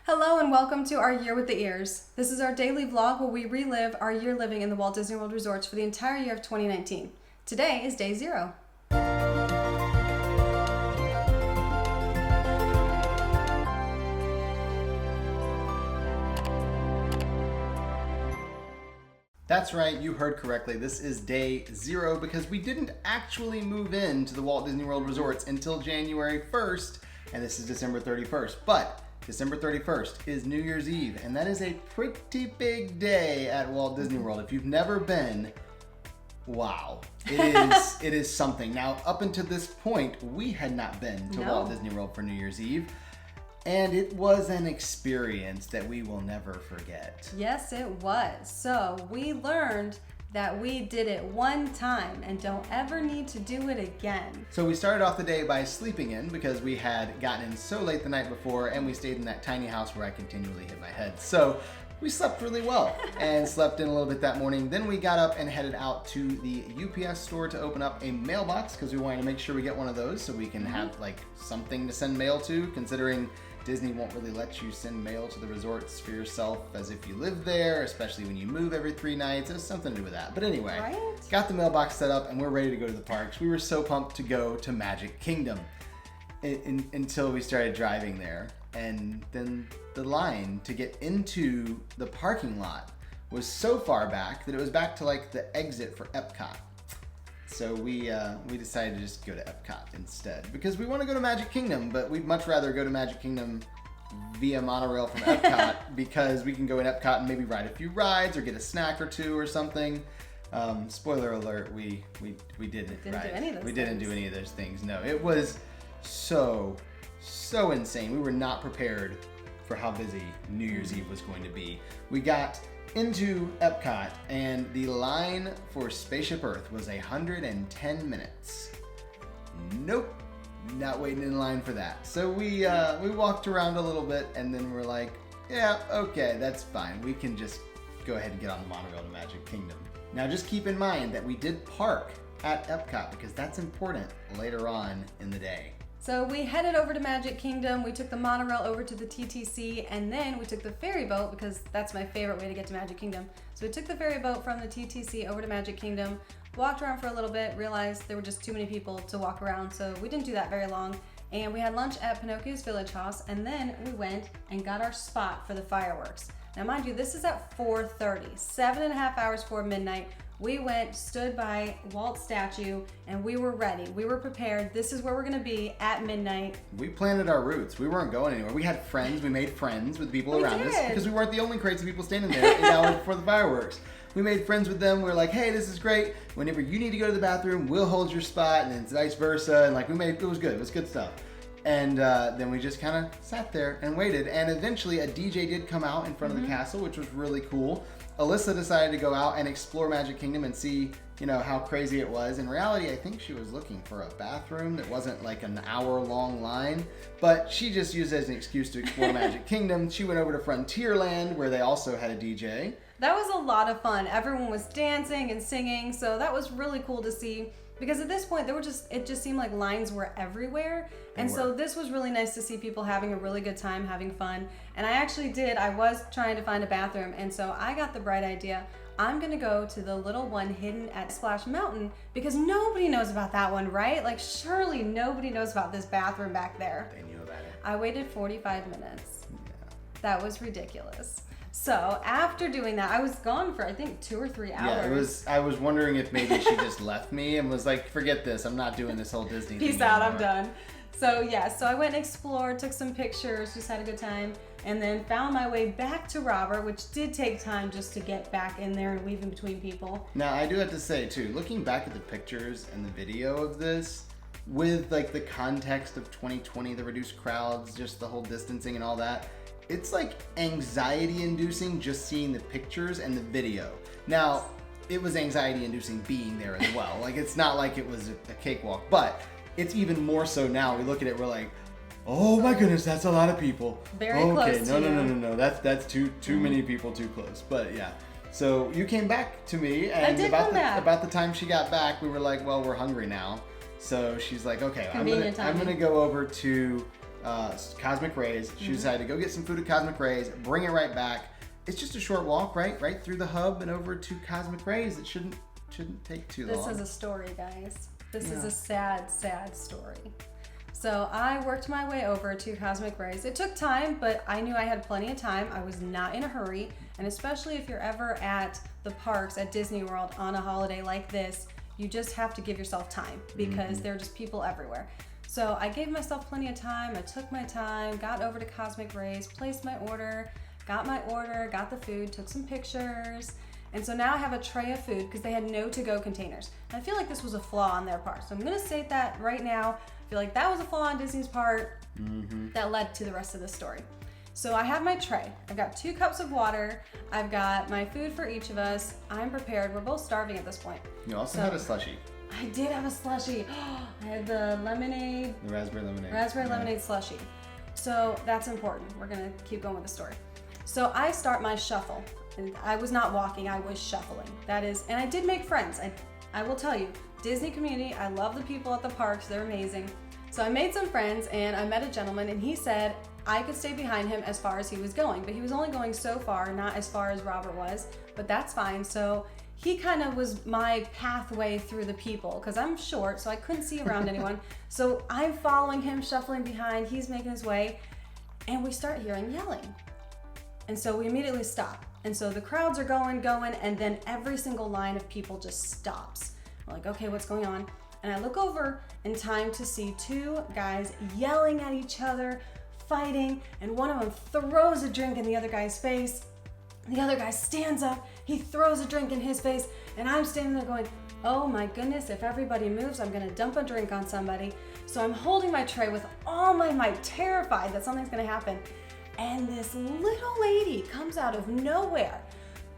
Hello and welcome to Our Year with the Ears. This is our daily vlog where we relive our year living in the Walt Disney World resorts for the entire year of 2019. Today is day 0. That's right, you heard correctly. This is day 0 because we didn't actually move into the Walt Disney World resorts until January 1st, and this is December 31st. But December 31st is New Year's Eve, and that is a pretty big day at Walt Disney World. If you've never been, wow, it is something. Now, up until this point, we had not been to Walt Disney World for New Year's Eve, and it was an experience that we will never forget. Yes, it was. So we learned that we did it one time and don't ever need to do it again. So we started off the day by sleeping in because we had gotten in so late the night before, and we stayed in that tiny house where I continually hit my head. So we slept really well and slept in a little bit that morning. Then we got up and headed out to the UPS store to open up a mailbox because we wanted to make sure we get one of those so we can have like something to send mail to, considering Disney won't really let you send mail to the resorts for yourself as if you live there, especially when you move every 3 nights. It has something to do with that. But anyway, got the mailbox set up and we're ready to go to the parks. We were so pumped to go to Magic Kingdom until we started driving there. And then the line to get into the parking lot was so far back that it was back to like the exit for Epcot. So we decided to just go to Epcot instead because we want to go to Magic Kingdom, but we'd much rather go to Magic Kingdom via monorail from Epcot because we can go in Epcot and maybe ride a few rides or get a snack or two or something. Spoiler alert: we didn't do any of those we didn't do any of those things. No, it was so insane. We were not prepared for how busy New Year's Eve was going to be. We got into Epcot and the line for Spaceship Earth was 110 minutes. Nope, not waiting in line for that. So we walked around a little bit and then we're like, yeah, okay, that's fine. We can just go ahead and get on the monorail to Magic Kingdom. Now just keep in mind that we did park at Epcot because that's important later on in the day. So we headed over to Magic Kingdom, we took the monorail over to the TTC, and then we took the ferry boat because that's my favorite way to get to Magic Kingdom. So we took the ferry boat from the TTC over to Magic Kingdom, walked around for a little bit, realized there were just too many people to walk around, so we didn't do that very long. And we had lunch at Pinocchio's Village House, and then we went and got our spot for the fireworks. Now mind you, this is at 4:30, 7.5 hours before midnight. We went, stood by Walt's statue, and we were ready. We were prepared. This is where we're gonna be at midnight. We planted our routes. We weren't going anywhere. We had friends. We made friends with people around us because we weren't the only crazy people standing there 8 hours before the fireworks. We made friends with them. We were like, hey, this is great. Whenever you need to go to the bathroom, we'll hold your spot, and then vice versa. And like it was good. It was good stuff. And then we just kind of sat there and waited. And eventually a DJ did come out in front of the castle, which was really cool. Alyssa decided to go out and explore Magic Kingdom and see, how crazy it was. In reality, I think she was looking for a bathroom that wasn't like an hour-long line, but she just used it as an excuse to explore Magic Kingdom. She went over to Frontierland, where they also had a DJ. That was a lot of fun. Everyone was dancing and singing, so that was really cool to see. Because at this point, it just seemed like lines were everywhere. And so this was really nice to see people having a really good time, having fun. And I was trying to find a bathroom. And so I got the bright idea, I'm gonna go to the little one hidden at Splash Mountain because nobody knows about that one, right? Like surely nobody knows about this bathroom back there. They knew about it. I waited 45 minutes. Yeah. That was ridiculous. So after doing that, I was gone for I think 2 or 3 hours. Yeah, I was wondering if maybe she just left me and was like, forget this, I'm not doing this whole Disney thing Peace out, anymore. I'm done. So yeah, so I went and explored, took some pictures, just had a good time, and then found my way back to Robert, which did take time just to get back in there and weave in between people. Now I do have to say too, looking back at the pictures and the video of this, with like the context of 2020, the reduced crowds, just the whole distancing and all that, it's like anxiety inducing just seeing the pictures and the video. Now, it was anxiety inducing being there as well. Like it's not like it was a cakewalk, but it's even more so now. We look at it, we're like, oh my goodness, that's a lot of people. Very close to No. That's too many people too close. But yeah. So you came back to me and about the time she got back, we were like, well, we're hungry now. So she's like, okay, I'm gonna go over to Cosmic Rays. She decided to go get some food at Cosmic Rays, bring it right back. It's just a short walk, right? Right through the hub and over to Cosmic Rays. It shouldn't take too long. This is a story, guys. This is a sad, sad story. So I worked my way over to Cosmic Rays. It took time, but I knew I had plenty of time. I was not in a hurry. And especially if you're ever at the parks at Disney World on a holiday like this, you just have to give yourself time because there are just people everywhere. So I gave myself plenty of time. I took my time, got over to Cosmic Rays, placed my order, got the food, took some pictures. And so now I have a tray of food because they had no to-go containers. And I feel like this was a flaw on their part. So I'm gonna state that right now. I feel like that was a flaw on Disney's part that led to the rest of the story. So I have my tray. I've got 2 cups of water. I've got my food for each of us. I'm prepared. We're both starving at this point. You also had a slushie. I did have a slushie. I had the lemonade. The raspberry lemonade. Lemonade slushie. So that's important. We're gonna keep going with the story. So I start my shuffle. And I was not walking, I was shuffling. And I did make friends. I will tell you, Disney community, I love the people at the parks, they're amazing. So I made some friends and I met a gentleman and he said I could stay behind him as far as he was going, but he was only going so far, not as far as Robert was, but that's fine. So he kind of was my pathway through the people because I'm short, so I couldn't see around anyone. So I'm following him, shuffling behind, he's making his way, and we start hearing yelling. And so we immediately stop. And so the crowds are going, and then every single line of people just stops. We're like, okay, what's going on? And I look over in time to see 2 guys yelling at each other, fighting, and one of them throws a drink in the other guy's face. The other guy stands up, he throws a drink in his face, and I'm standing there going, oh my goodness, if everybody moves, I'm gonna dump a drink on somebody. So I'm holding my tray with all my might, terrified that something's gonna happen. And this little lady comes out of nowhere,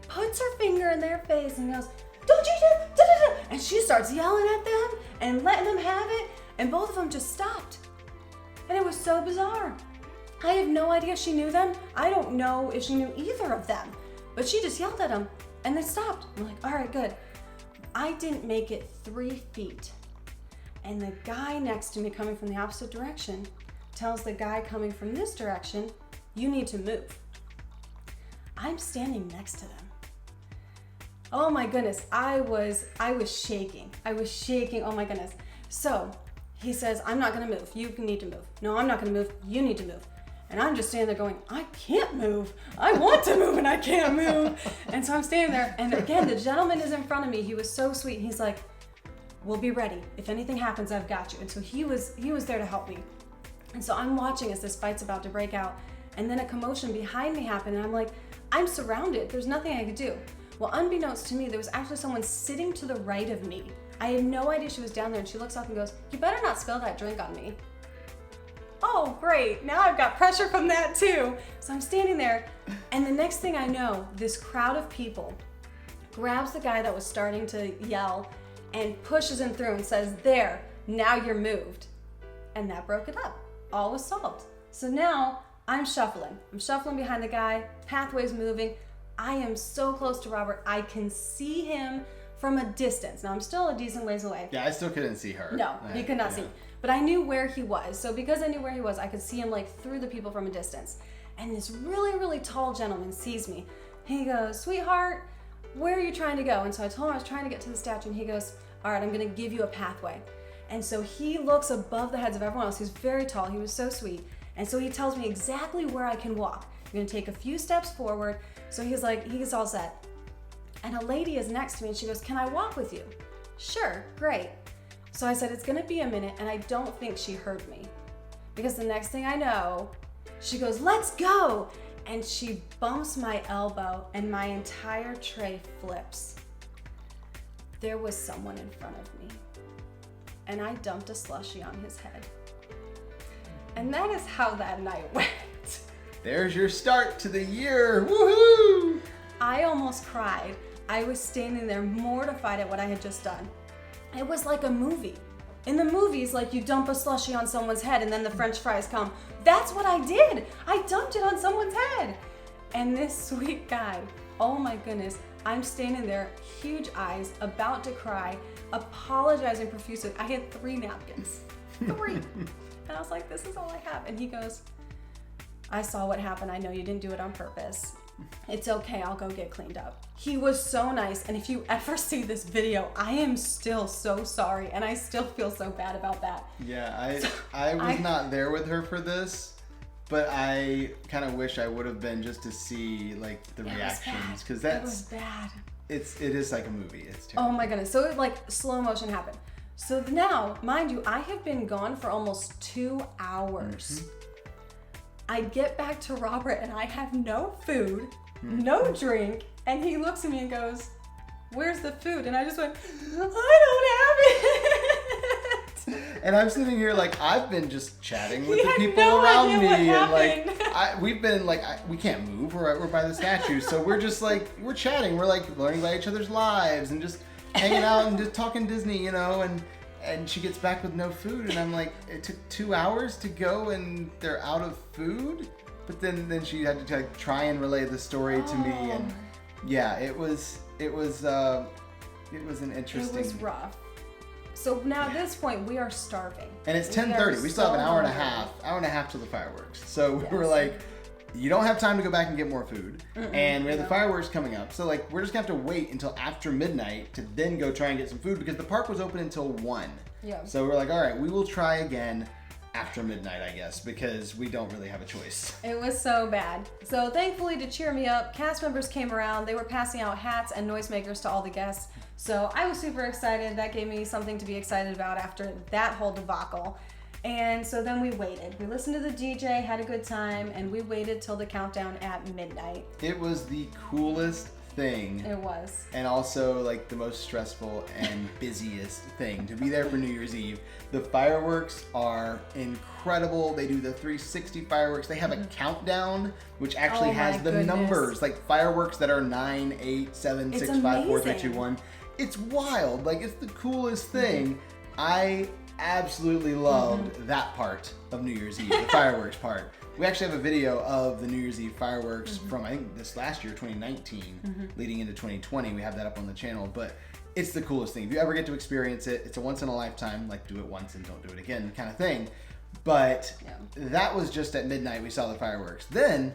puts her finger in their face and goes, don't you do, da, da, da. And she starts yelling at them and letting them have it. And both of them just stopped. And it was so bizarre. I have no idea she knew them. I don't know if she knew either of them, but she just yelled at them and they stopped. I'm like, all right, good. I didn't make it 3 feet. And the guy next to me coming from the opposite direction tells the guy coming from this direction, you need to move. I'm standing next to them. Oh my goodness, I was shaking. I was shaking, oh my goodness. So he says, I'm not gonna move, you need to move. No, I'm not gonna move, you need to move. And I'm just standing there going, I can't move. I want to move and I can't move. And so I'm standing there, and again, the gentleman is in front of me. He was so sweet, and he's like, we'll be ready. If anything happens, I've got you. And so he was there to help me. And so I'm watching as this fight's about to break out. And then a commotion behind me happened, and I'm like, I'm surrounded. There's nothing I could do. Well, unbeknownst to me, there was actually someone sitting to the right of me. I had no idea she was down there, and she looks up and goes, you better not spill that drink on me. Oh, great. Now I've got pressure from that too. So I'm standing there, and the next thing I know, this crowd of people grabs the guy that was starting to yell and pushes him through and says, there, now you're moved. And that broke it up. All was solved. So now I'm shuffling. I'm shuffling behind the guy, pathway's moving. I am so close to Robert. I can see him from a distance. Now I'm still a decent ways away. Yeah, I still couldn't see her. No, you could not see. But I knew where he was. So because I knew where he was, I could see him like through the people from a distance. And this really, really tall gentleman sees me. He goes, sweetheart, where are you trying to go? And so I told him I was trying to get to the statue, and he goes, all right, I'm gonna give you a pathway. And so he looks above the heads of everyone else. He's very tall, he was so sweet. And so he tells me exactly where I can walk. You're gonna take a few steps forward. So he's like, he's all set. And a lady is next to me, and she goes, can I walk with you? Sure, great. So I said, it's gonna be a minute, and I don't think she heard me. Because the next thing I know, she goes, let's go! And she bumps my elbow, and my entire tray flips. There was someone in front of me, and I dumped a slushie on his head. And that is how that night went. There's your start to the year, woohoo! I almost cried. I was standing there mortified at what I had just done. It was like a movie. In the movies, like you dump a slushie on someone's head and then the French fries come. That's what I did. I dumped it on someone's head. And this sweet guy, oh my goodness, I'm standing there, huge eyes, about to cry, apologizing profusely. I had 3 napkins. 3. And I was like, this is all I have. And he goes, I saw what happened. I know you didn't do it on purpose. It's okay. I'll go get cleaned up. He was so nice. And if you ever see this video, I am still so sorry. And I still feel so bad about that. Yeah, I was not there with her for this, but I kind of wish I would have been just to see like the reactions. Because it was bad. It is like a movie. It's terrible. Oh my goodness. So it like slow motion happened. So now, mind you, I have been gone for almost 2 hours. I get back to Robert and I have no food, no drink, and he looks at me and goes, where's the food? And I just went, I don't have it. And I'm sitting here like I've been just chatting with He the had people no around idea me, what and like happened. we've been like we can't move. We're by the statue, so we're just like we're chatting. We're like learning about each other's lives and just hanging out and just talking Disney, you know. And she gets back with no food, and I'm like, it took 2 hours to go, and they're out of food. But then she had to like, try and relay the story to me, and yeah, it was an interesting. It was rough. So now at this point we are starving. And it's 10:30. We still have an hour and a half till the fireworks. So we were like, you don't have time to go back and get more food. And we have the fireworks coming up. So like we're just gonna have to wait until after midnight to then go try and get some food because the park was open until 1. Yeah. So we're like, all right, we will try again after midnight, I guess, because we don't really have a choice. It was so bad. So thankfully, to cheer me up, cast members came around. They were passing out hats and noisemakers to all the guests. So I was super excited. That gave me something to be excited about after that whole debacle. And so then we waited. We listened to the DJ, had a good time, and we waited till the countdown at midnight. It was the coolest thing. It was. And also like the most stressful and busiest thing to be there for New Year's Eve. The fireworks are incredible. They do the 360 fireworks. They have a countdown which actually has the numbers, like fireworks that are 9, 8, 7, 6, 5, 4, 3, 2, 1. It's wild. Like it's the coolest thing. I absolutely loved that part of New Year's Eve, the fireworks part. We actually have a video of the New Year's Eve fireworks from, I think, this last year, 2019, leading into 2020. We have that up on the channel, but it's the coolest thing. If you ever get to experience it, it's a once in a lifetime, like do it once and don't do it again kind of thing. But that was just at midnight we saw the fireworks. Then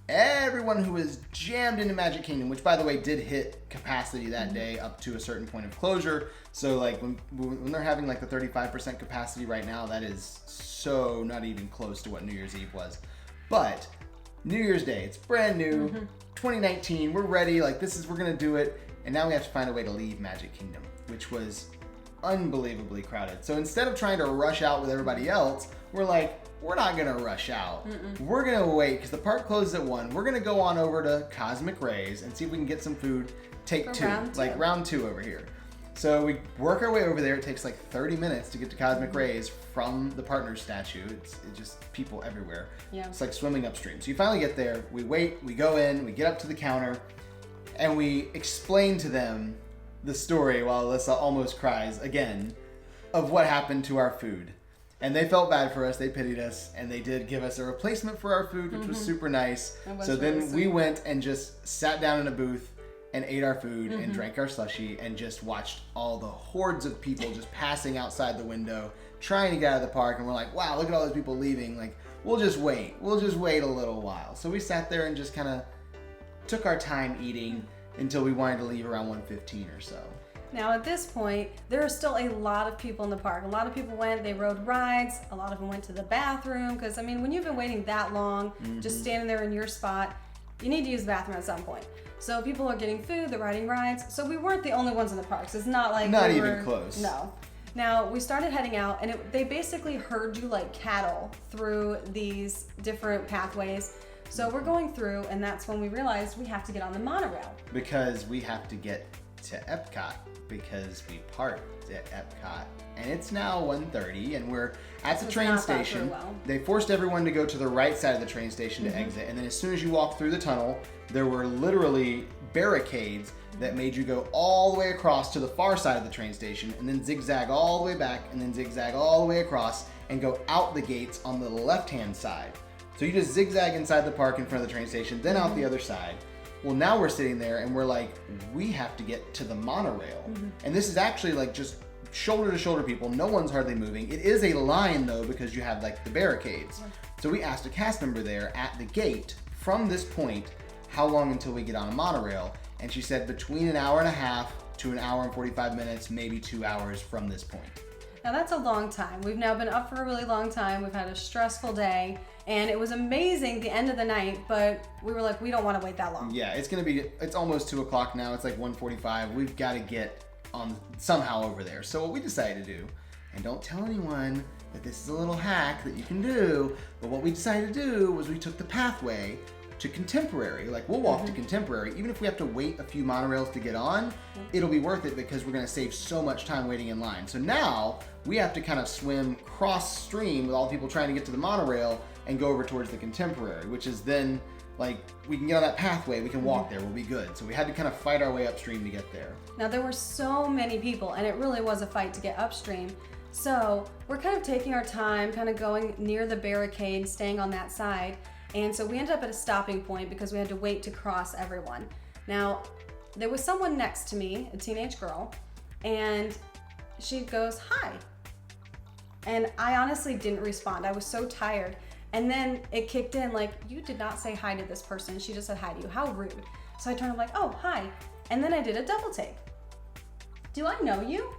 everyone who was jammed into Magic Kingdom, which by the way did hit capacity that day up to a certain point of closure. So like when they're having like the 35% capacity right now, that is so not even close to what New Year's Eve was. But New Year's Day, it's brand new, 2019, we're ready, like we're gonna do it. And now we have to find a way to leave Magic Kingdom, which was unbelievably crowded. So instead of trying to rush out with everybody else, we're like, we're not gonna rush out. We're gonna wait because the park closes at 1. We're gonna go on over to Cosmic Rays and see if we can get some food. Take 2, like round 2 over here. So we work our way over there. It takes like 30 minutes to get to Cosmic Rays from the partner statue. It's just people everywhere. Yeah. It's like swimming upstream. So you finally get there. We wait. We go in. We get up to the counter, and we explain to them the story while Alyssa almost cries again of what happened to our food. And they felt bad for us. They pitied us, and they did give us a replacement for our food, which was super nice. So then we went and just sat down in a booth and ate our food and drank our slushie and just watched all the hordes of people just passing outside the window, trying to get out of the park. And we're like, wow, look at all those people leaving. Like, we'll just wait. We'll just wait a little while. So we sat there and just kind of took our time eating until we wanted to leave around 1:15 or so. Now at this point, there are still a lot of people in the park. A lot of people went, they rode rides, a lot of them went to the bathroom, because I mean, when you've been waiting that long, just standing there in your spot, you need to use the bathroom at some point. So people are getting food, they're riding rides, so we weren't the only ones in the parks. It's not like Not even close. No. Now, we started heading out, and they basically herd you like cattle through these different pathways. So we're going through, and that's when we realized we have to get on the monorail. Because we have to get to Epcot, because we parked at Epcot. And it's now 1:30, and we're at the train station. They forced everyone to go to the right side of the train station to exit. And then as soon as you walk through the tunnel, there were literally barricades that made you go all the way across to the far side of the train station, and then zigzag all the way back, and then zigzag all the way across, and go out the gates on the left-hand side. So you just zigzag inside the park in front of the train station, then out the other side. Well, now we're sitting there and we're like, we have to get to the monorail. And this is actually like just shoulder to shoulder people. No one's hardly moving. It is a line though, because you have like the barricades. So we asked a cast member there at the gate, from this point, how long until we get on a monorail? And she said between an hour and a half to an hour and 45 minutes, maybe 2 hours from this point. Now that's a long time. We've now been up for a really long time. We've had a stressful day, and it was amazing the end of the night, but we were like, we don't want to wait that long. Yeah, it's almost 2 o'clock now. It's like 1:45. We've got to get on somehow over there. So what we decided to do, and don't tell anyone that this is a little hack that you can do, but what we decided to do was we took the pathway to Contemporary. Like, we'll walk to Contemporary. Even if we have to wait a few monorails to get on, it'll be worth it because we're gonna save so much time waiting in line. So now we have to kind of swim cross stream with all the people trying to get to the monorail and go over towards the Contemporary, which is then like, we can get on that pathway, we can walk there, we'll be good. So we had to kind of fight our way upstream to get there. Now there were so many people, and it really was a fight to get upstream. So we're kind of taking our time, kind of going near the barricade, staying on that side. And so we ended up at a stopping point because we had to wait to cross everyone. Now, there was someone next to me, a teenage girl, and she goes, "Hi." And I honestly didn't respond. I was so tired. And then it kicked in, like, you did not say hi to this person. She just said hi to you. How rude. So I turned, I'm like, "Oh, hi." And then I did a double take. "Do I know you?"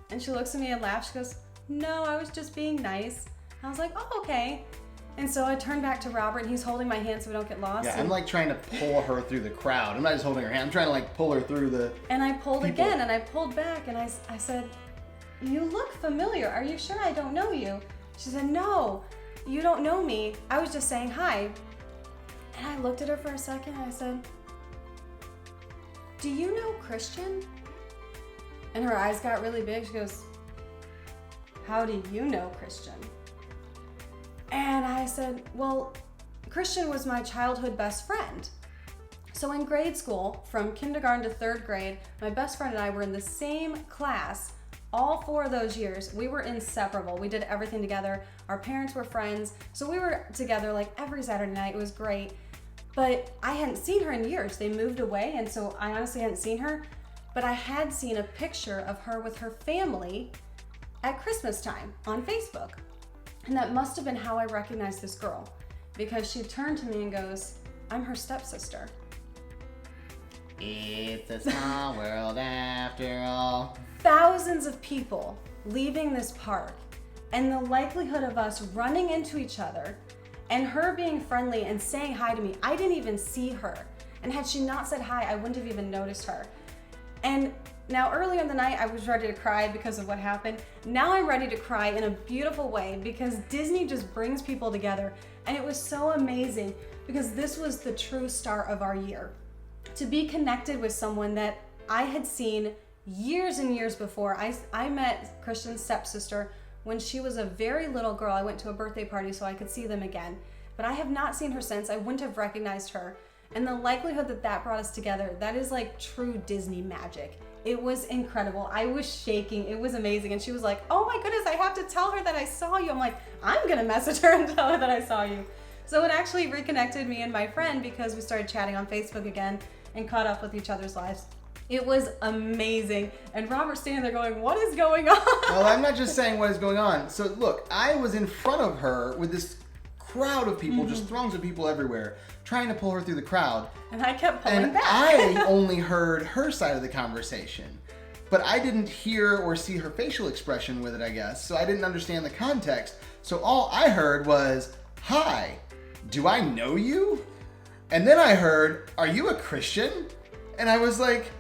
And she looks at me and laughs. She goes, "No, I was just being nice." I was like, "Oh, okay." And so I turned back to Robert, and he's holding my hand so we don't get lost. Yeah, I'm like trying to pull her through the crowd. I'm not just holding her hand. I'm trying to like pull her through the And I pulled people. again, and I pulled back, and I said, "You look familiar. Are you sure I don't know you?" She said, "No, you don't know me. I was just saying hi." And I looked at her for a second, and I said, "Do you know Christian?" And her eyes got really big. She goes, "How do you know Christian?" And I said, "Well, Christian was my childhood best friend." So in grade school, from kindergarten to 3rd grade, my best friend and I were in the same class all 4 of those years. We were inseparable. We did everything together. Our parents were friends. So we were together like every Saturday night. It was great. But I hadn't seen her in years. They moved away, and so I honestly hadn't seen her. But I had seen a picture of her with her family at Christmas time on Facebook. And that must have been how I recognized this girl, because she turned to me and goes, "I'm her stepsister." It's a small world after all. Thousands of people leaving this park, and the likelihood of us running into each other and her being friendly and saying hi to me. I didn't even see her. And had she not said hi, I wouldn't have even noticed her. And now earlier in the night, I was ready to cry because of what happened. Now I'm ready to cry in a beautiful way because Disney just brings people together. And it was so amazing because this was the true start of our year. To be connected with someone that I had seen years and years before. I met Christian's stepsister when she was a very little girl. I went to a birthday party so I could see them again. But I have not seen her since. I wouldn't have recognized her. And the likelihood that that brought us together, that is like true Disney magic. It was incredible. I was shaking. It was amazing. And she was like, "Oh my goodness, I have to tell her that I saw you." I'm like, I'm gonna message her and tell her that I saw you. So it actually reconnected me and my friend because we started chatting on Facebook again and caught up with each other's lives. It was amazing. And Robert's standing there going, "What is going on?" Well, I'm not just saying what is going on. So look, I was in front of her with this crowd of people, just throngs of people everywhere, trying to pull her through the crowd. And I kept pulling And back. I only heard her side of the conversation. But I didn't hear or see her facial expression with it, I guess. So I didn't understand the context. So all I heard was, "Hi, do I know you?" And then I heard, "Are you a Christian?" And I was like,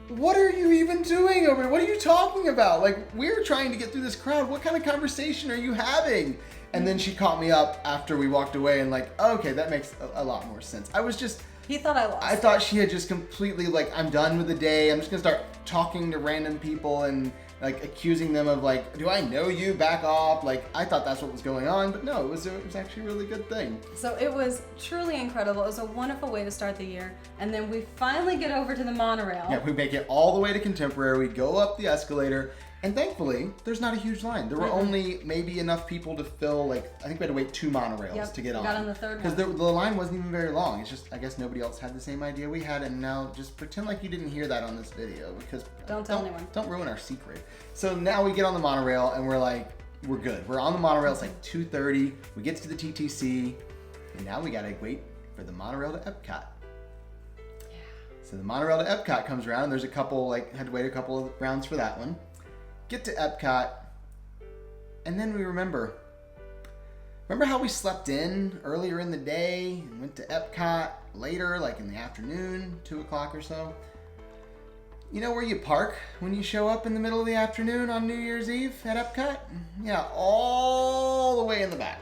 "What are you even doing over here? What are you talking about? Like, we're trying to get through this crowd. What kind of conversation are you having?" And then she caught me up after we walked away and like, oh, okay, that makes a lot more sense. I was just... He thought I lost. I thought she had just completely like, I'm done with the day. I'm just gonna start talking to random people and like accusing them of like, "Do I know you? Back off." Like, I thought that's what was going on, but no, it was actually a really good thing. So it was truly incredible. It was a wonderful way to start the year. And then we finally get over to the monorail. Yeah, we make it all the way to Contemporary. We go up the escalator, And thankfully, there's not a huge line. There were only maybe enough people to fill, like, I think we had to wait 2 monorails to get on. Got on the third one. Because the line wasn't even very long. It's just, I guess nobody else had the same idea we had, and now just pretend like you didn't hear that on this video, because Don't tell anyone. Don't ruin our secret. So now we get on the monorail, and we're like, we're good. We're on the monorail, it's like 2:30, we get to the TTC, and now we gotta wait for the monorail to Epcot. So the monorail to Epcot comes around, and there's a couple, like, had to wait a couple of rounds for that one. Get to Epcot, and then we remember how we slept in earlier in the day and went to Epcot later, like in the afternoon, 2 o'clock or so? You know where you park when you show up in the middle of the afternoon on New Year's Eve at Epcot? Yeah, all the way in the back.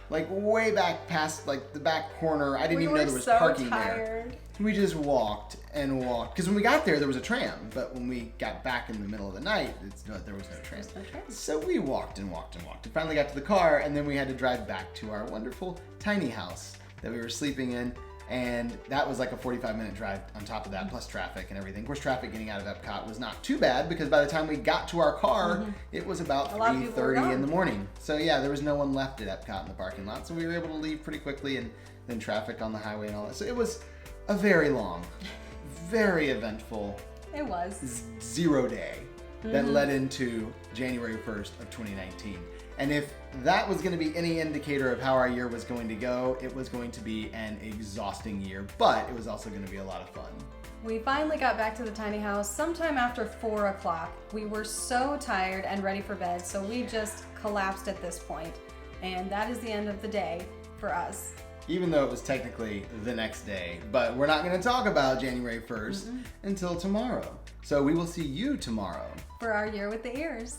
Like way back past like the back corner. I didn't even know there was parking there. We just walked and walked. Because when we got there was a tram. But when we got back in the middle of the night, there was no tram. So we walked and walked and walked. And finally got to the car, and then we had to drive back to our wonderful tiny house that we were sleeping in. And that was like a 45-minute drive on top of that, plus traffic and everything. Of course, traffic getting out of Epcot was not too bad, because by the time we got to our car, it was about 3:30 in the morning. So yeah, there was no one left at Epcot in the parking lot. So we were able to leave pretty quickly, and then traffic on the highway and all that. So it was a very long, very eventful, it was 0 day that led into January 1st of 2019. And if that was going to be any indicator of how our year was going to go, it was going to be an exhausting year, but it was also going to be a lot of fun. We finally got back to the tiny house sometime after 4 o'clock. We were so tired and ready for bed, so we just collapsed at this point. And that is the end of the day for us. Even though it was technically the next day, but we're not going to talk about January 1st until tomorrow. So we will see you tomorrow for our Year with the Ears.